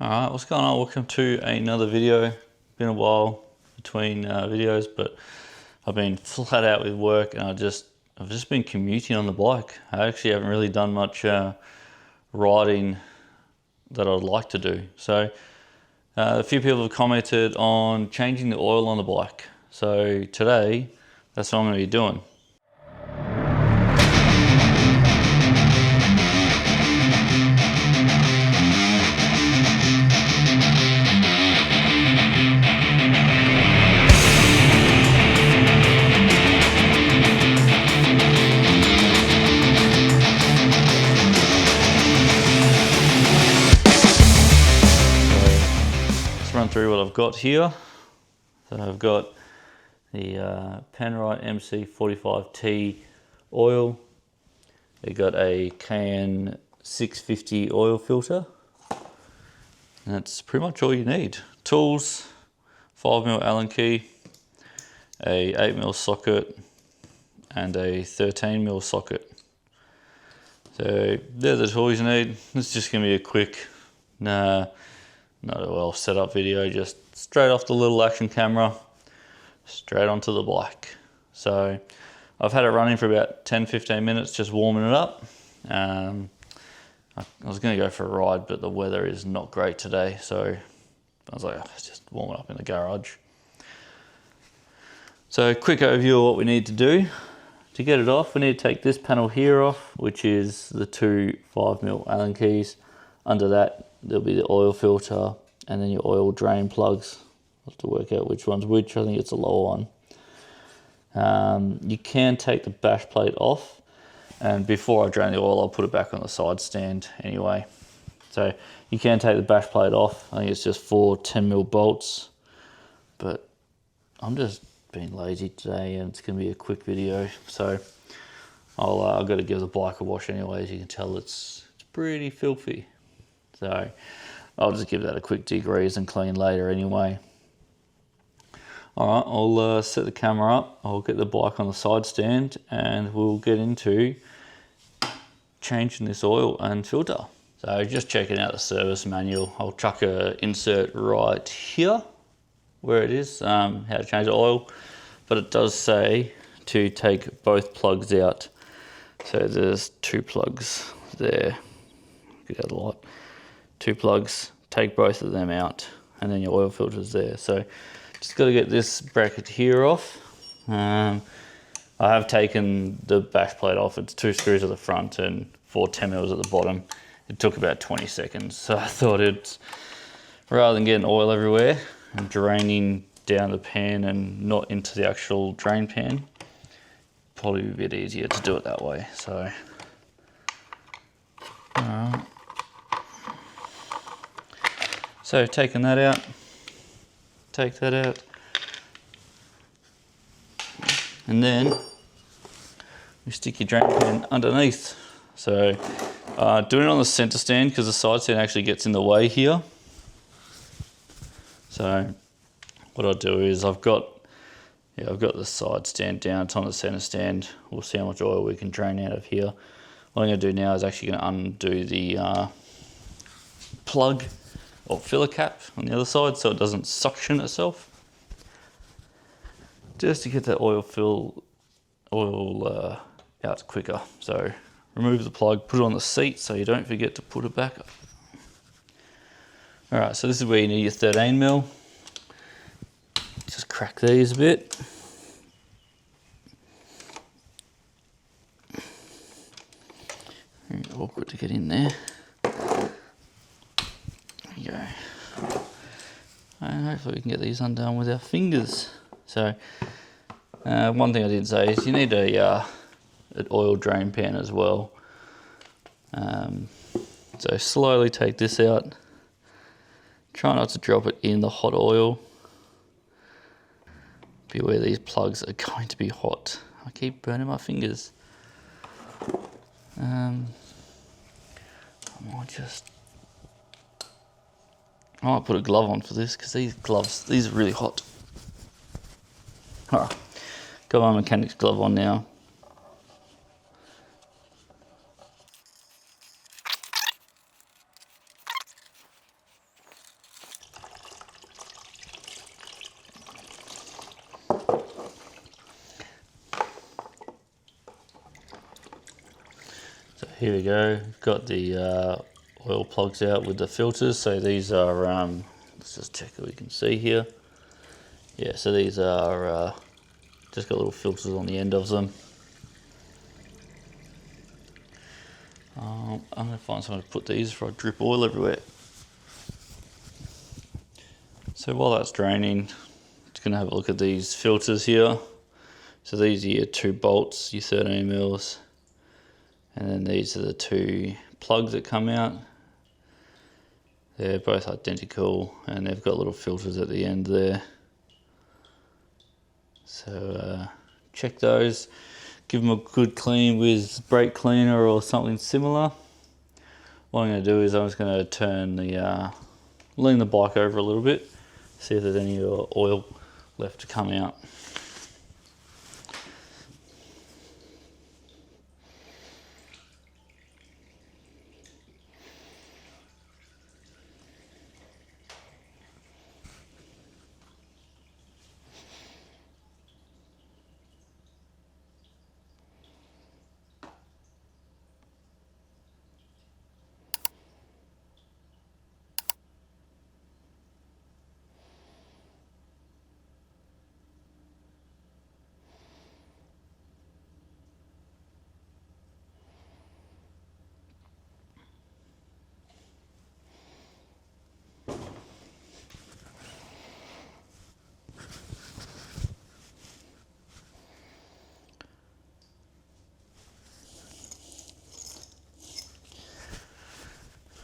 Alright, what's going on? Welcome to another video. Been a while between videos, but I've been flat out with work and I've just been commuting on the bike. I actually haven't really done much riding that I'd like to do. So a few people have commented on changing the oil on the bike. So today, that's what I'm going to be doing. Run through what I've got here. So I've got the Panerai MC45T oil. We've got a KN 650 oil filter. And that's pretty much all you need. Tools, 5mm Allen key, a 8mm socket, and a 13mm socket. So they're the tools you need. This is just gonna be a quick, not a well set up video, just straight off the little action camera, straight onto the bike. So I've had it running for about 10-15 minutes, just warming it up. I was going to go for a ride, but the weather is not great today, so I was like, let's just warm it up in the garage. So quick overview of what we need to do. To get it off, we need to take this panel here off, which is the two 5mm Allen keys. Under that, there'll be the oil filter and then your oil drain plugs. I'll have to work out which one's which. I think it's a lower one. You can take the bash plate off, and before I drain the oil, I'll put it back on the side stand anyway. So you can take the bash plate off. I think it's just 4 10mm bolts, but I'm just being lazy today and it's going to be a quick video. So I've got to give the bike a wash anyway. As you can tell, it's pretty filthy. So I'll just give that a quick degrease and clean later anyway. Alright, I'll set the camera up, I'll get the bike on the side stand and we'll get into changing this oil and filter. So just checking out the service manual. I'll chuck an insert right here where it is, how to change the oil, but it does say to take both plugs out. So there's 2 plugs there, get out the light. 2 plugs, take both of them out, and then your oil filter's there. So just got to get this bracket here off. I have taken the bash plate off. It's 2 screws at the front and 4 10mm at the bottom. It took about 20 seconds. So I thought rather than getting oil everywhere and draining down the pan and not into the actual drain pan, probably be a bit easier to do it that way. So, so taking that out, take that out, and then you stick your drain pan underneath. So doing it on the center stand because the side stand actually gets in the way here. So what I'll do is I've got the side stand down, it's on the center stand. We'll see how much oil we can drain out of here. What I'm going to do now is actually going to undo the plug or filler cap on the other side so it doesn't suction itself, just to get that oil out quicker. So remove the plug, put it on the seat so you don't forget to put it back up. Alright, so this is where you need your 13mm. Just crack these a bit. Very awkward to get in there. Go. And hopefully we can get these undone with our fingers. So one thing I didn't say is you need an oil drain pan as well. So slowly take this out. Try not to drop it in the hot oil. Beware, these plugs are going to be hot. I keep burning my fingers. I might put a glove on for this because these are really hot. Alright, got my mechanic's glove on now. here we go. Got the oil plugs out with the filters. So these are, let's just check that we can see here. Yeah, so these are just got little filters on the end of them. I'm going to find somewhere to put these before I drip oil everywhere. So while that's draining, just going to have a look at these filters here. So these are your 2 bolts, your 13mm, and then these are the 2 plugs that come out. They're both identical and they've got little filters at the end there. So check those, give them a good clean with brake cleaner or something similar. What I'm going to do is I'm just going to turn the, lean the bike over a little bit, see if there's any oil left to come out.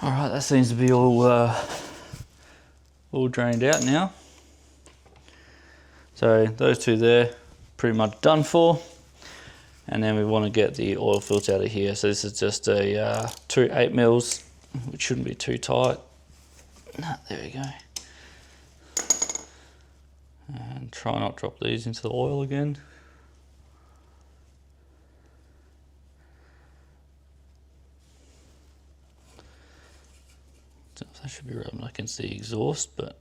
Alright, that seems to be all drained out now. So those 2 there, pretty much done for. And then we want to get the oil filter out of here. So this is just a 2 8mm, which shouldn't be too tight. There we go. And try not drop these into the oil again. That should be right. I can see exhaust, but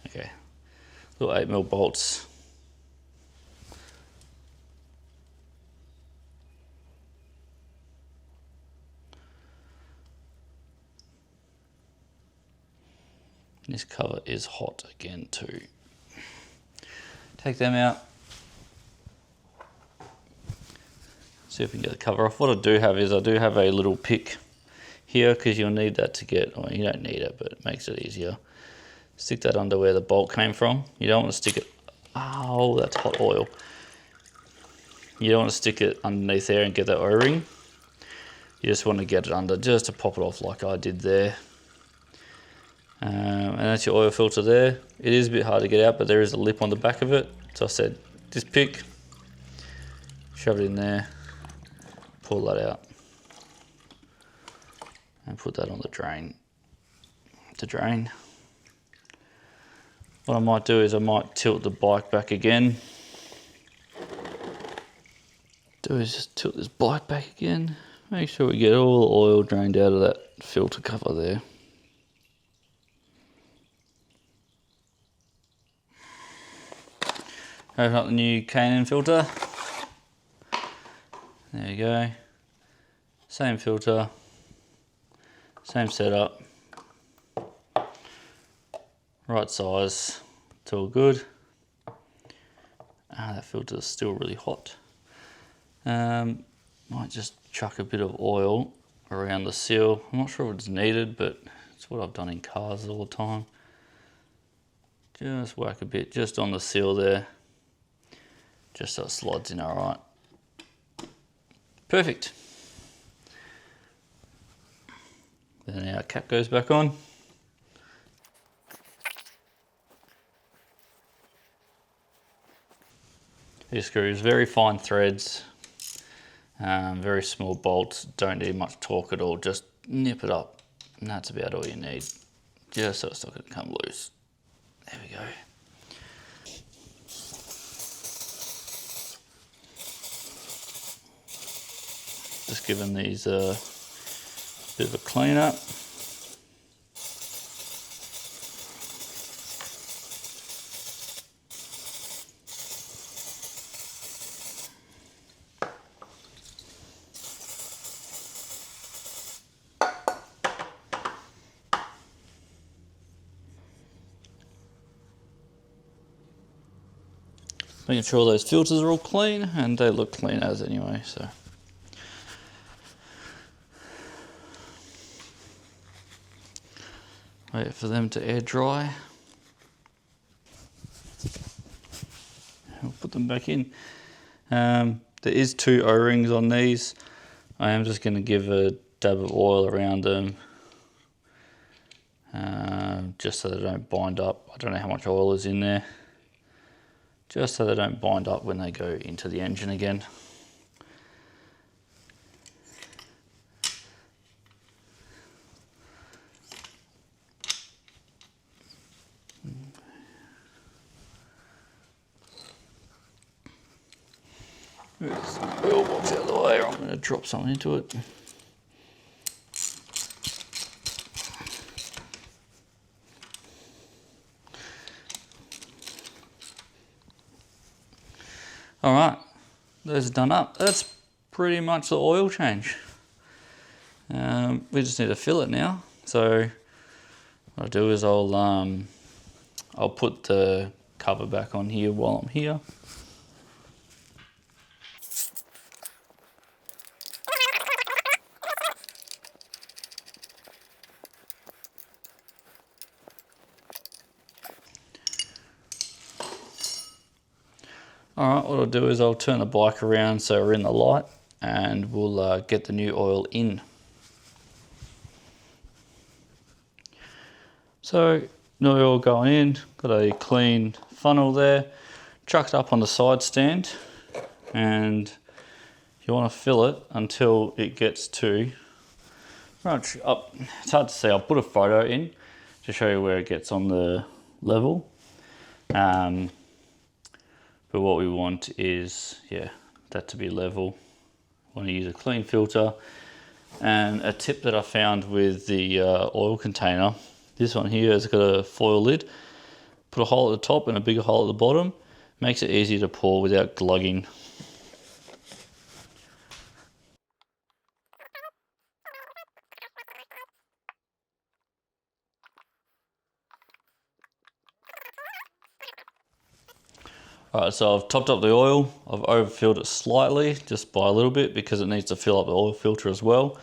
okay. Little 8mm bolts. This cover is hot again too. Take them out. See if we can get the cover off. What I do have is I do have a little pick here, because you'll need that to get, well, you don't need it, but it makes it easier. Stick that under where the bolt came from. You don't want to stick it, oh, that's hot oil. You don't want to stick it underneath there and get that O-ring. You just want to get it under, just to pop it off like I did there. And that's your oil filter there. It is a bit hard to get out, but there is a lip on the back of it. So I said, just pick, shove it in there, pull that out. And put that on the drain to drain. What I might do is I might tilt the bike back again. Just tilt this bike back again. Make sure we get all the oil drained out of that filter cover there. Open up the new K&N filter. There you go. Same filter. Same setup, right size, it's all good. That filter is still really hot. Might just chuck a bit of oil around the seal. I'm not sure if it's needed, but it's what I've done in cars all the time. Just whack a bit just on the seal there, just so it slides in all right. Perfect. Then our cap goes back on. These screws, very fine threads, very small bolts, don't need much torque at all, just nip it up and that's about all you need, just so it's not going to come loose. There we go. Just giving these a bit of a clean up. making sure those filters are all clean, and they look clean as anyway, so. Wait for them to air dry. I'll put them back in. There is 2 O-rings on these. I am just going to give a dab of oil around them, just so they don't bind up. I don't know how much oil is in there. Just so they don't bind up when they go into the engine again. Move this oil box out of the way, or I'm going to drop something into it. Alright, those are done up. That's pretty much the oil change. We just need to fill it now. So what I'll do is I'll put the cover back on here while I'm here. Alright, what I'll do is I'll turn the bike around so we're in the light, and we'll get the new oil in. So, new oil going in, got a clean funnel there, chucked up on the side stand, and you want to fill it until it gets to, right up, it's hard to see, I'll put a photo in to show you where it gets on the level. But what we want is, yeah, that to be level. Want to use a clean filter. And a tip that I found with the oil container, this one here has got a foil lid. Put a hole at the top and a bigger hole at the bottom. Makes it easy to pour without glugging. Alright, so I've topped up the oil. I've overfilled it slightly, just by a little bit, because it needs to fill up the oil filter as well.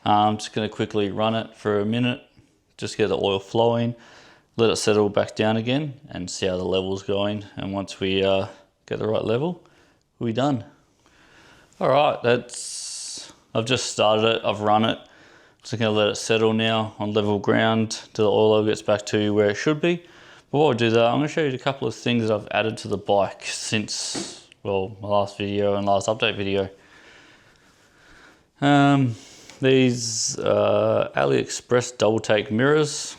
I'm just going to quickly run it for a minute, just get the oil flowing, let it settle back down again, and see how the level's going. And once we get the right level, we'll be done. Alright, I've just started it, I've run it. Just going to let it settle now on level ground till the oil level gets back to where it should be. Before I do that, I'm going to show you a couple of things that I've added to the bike since, well, my last video and last update video. These AliExpress double take mirrors,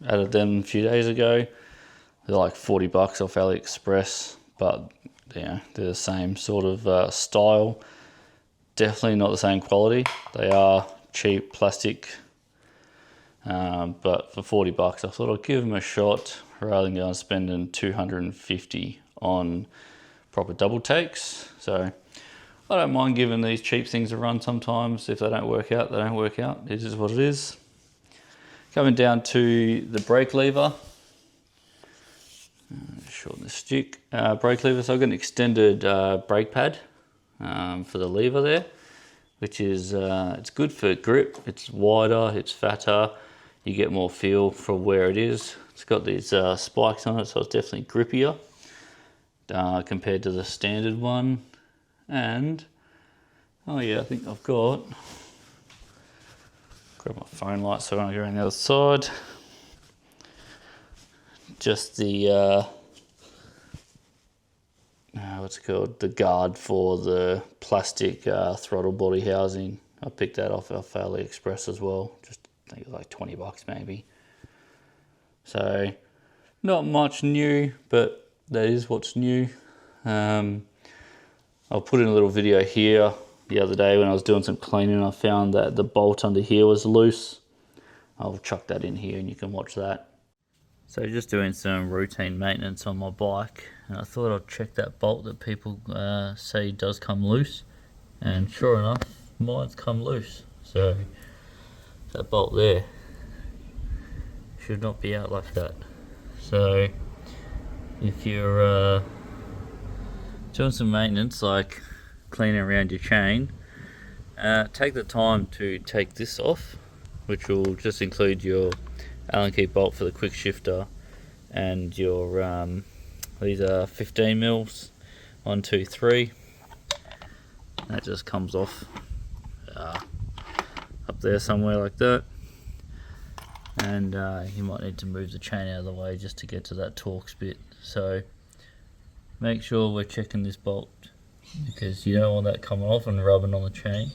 added them a few days ago. They're like 40 bucks off AliExpress, but yeah, they're the same sort of style. Definitely not the same quality. They are cheap plastic, but for 40 bucks, I thought I'd give them a shot, rather than going spending 250 on proper double takes. So I don't mind giving these cheap things a run sometimes. If they don't work out, they don't work out. It is what it is. Coming down to the brake lever. Shorten the stick. Brake lever, so I've got an extended brake pad for the lever there, which is it's good for grip. It's wider, it's fatter. You get more feel for where it is. It's got these spikes on it, so it's definitely grippier compared to the standard one. And, oh yeah, I think I've got, grab my phone light so when I go around the other side, just the, what's it called, the guard for the plastic throttle body housing. I picked that off AliExpress as well, just I think it was like 20 bucks maybe. So, not much new, but that is what's new. I'll put in a little video here. The other day when I was doing some cleaning, I found that the bolt under here was loose. I'll chuck that in here and you can watch that. So just doing some routine maintenance on my bike, and I thought I'd check that bolt that people say does come loose. And sure enough, mine's come loose. So that bolt there should not be out like that. So if you're doing some maintenance like cleaning around your chain, take the time to take this off, which will just include your Allen key bolt for the quick shifter and your these are 15 mils, 1, 2, 3. That just comes off up there somewhere like that, and you might need to move the chain out of the way just to get to that Torx bit. So make sure we're checking this bolt, because you don't want that coming off and rubbing on the chain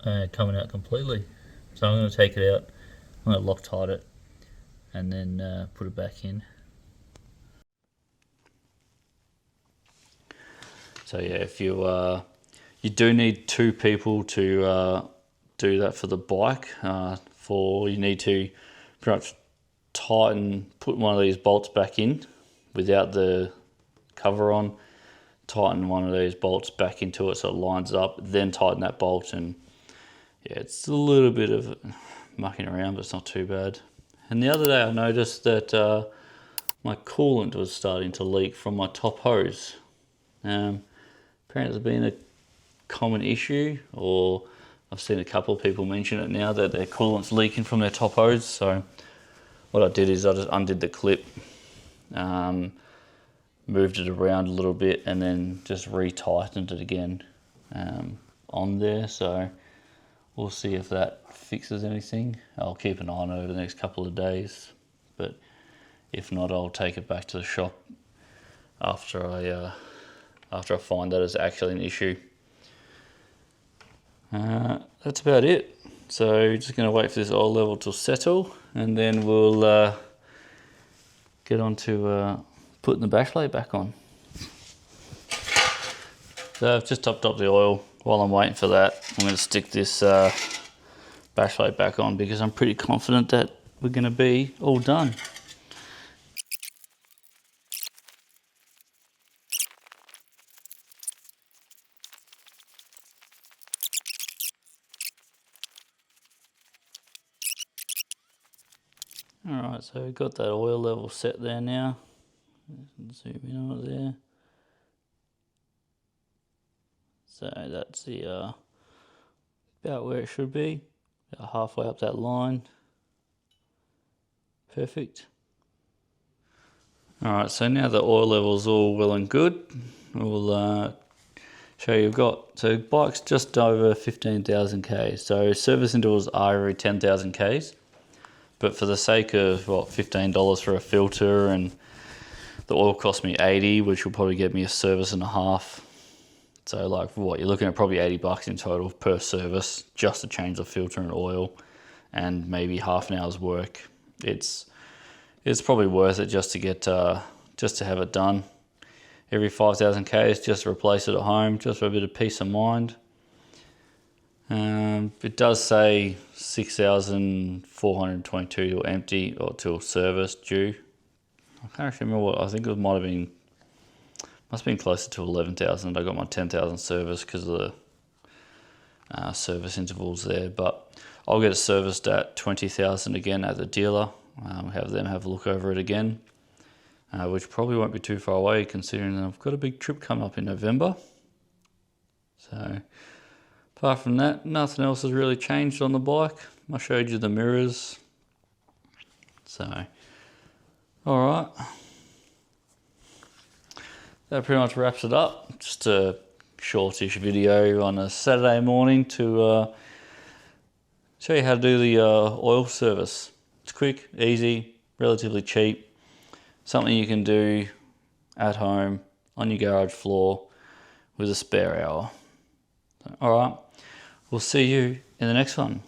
and coming out completely. So I'm going to take it out, I'm going to Loctite it, and then put it back in. So yeah, if you you do need 2 people to do that for the bike. You need to pretty much put one of these bolts back in without the cover on, tighten one of these bolts back into it so it lines up, then tighten that bolt, and yeah, it's a little bit of mucking around, but it's not too bad. And the other day I noticed that my coolant was starting to leak from my top hose. Apparently it's been a common issue, or I've seen a couple of people mention it now that their coolant's leaking from their top hose. So what I did is I just undid the clip, moved it around a little bit, and then just re-tightened it again on there. So we'll see if that fixes anything. I'll keep an eye on it over the next couple of days, but if not, I'll take it back to the shop after I find that it's actually an issue. That's about it. So just going to wait for this oil level to settle, and then we'll get on to putting the backplate back on. So I've just topped up the oil. While I'm waiting for that, I'm going to stick this backplate back on, because I'm pretty confident that we're going to be all done. Alright, so we've got that oil level set there now. Zoom in on it there. So that's the about where it should be, about halfway up that line. Perfect. Alright, so now the oil level's all well and good, we'll show you so bike's just over 15,000 Ks, so service intervals are every 10,000 Ks. But for the sake of, what, $15 for a filter, and the oil cost me $80, which will probably get me a service and a half. So like, what, you're looking at probably $80 in total per service, just to change the filter and oil, and maybe half an hour's work. It's probably worth it just to get, just to have it done. Every 5,000 Ks, just to replace it at home, just for a bit of peace of mind. It does say 6,422 to empty, or to service due. I can't actually remember what, I think it might have been, must have been closer to 11,000. I got my 10,000 service because of the service intervals there, but I'll get it serviced at 20,000 again at the dealer. Have them have a look over it again, which probably won't be too far away, considering that I've got a big trip coming up in November. So apart from that, nothing else has really changed on the bike. I showed you the mirrors. So, alright. That pretty much wraps it up. Just a shortish video on a Saturday morning to show you how to do the oil service. It's quick, easy, relatively cheap. Something you can do at home, on your garage floor, with a spare hour. Alright. We'll see you in the next one.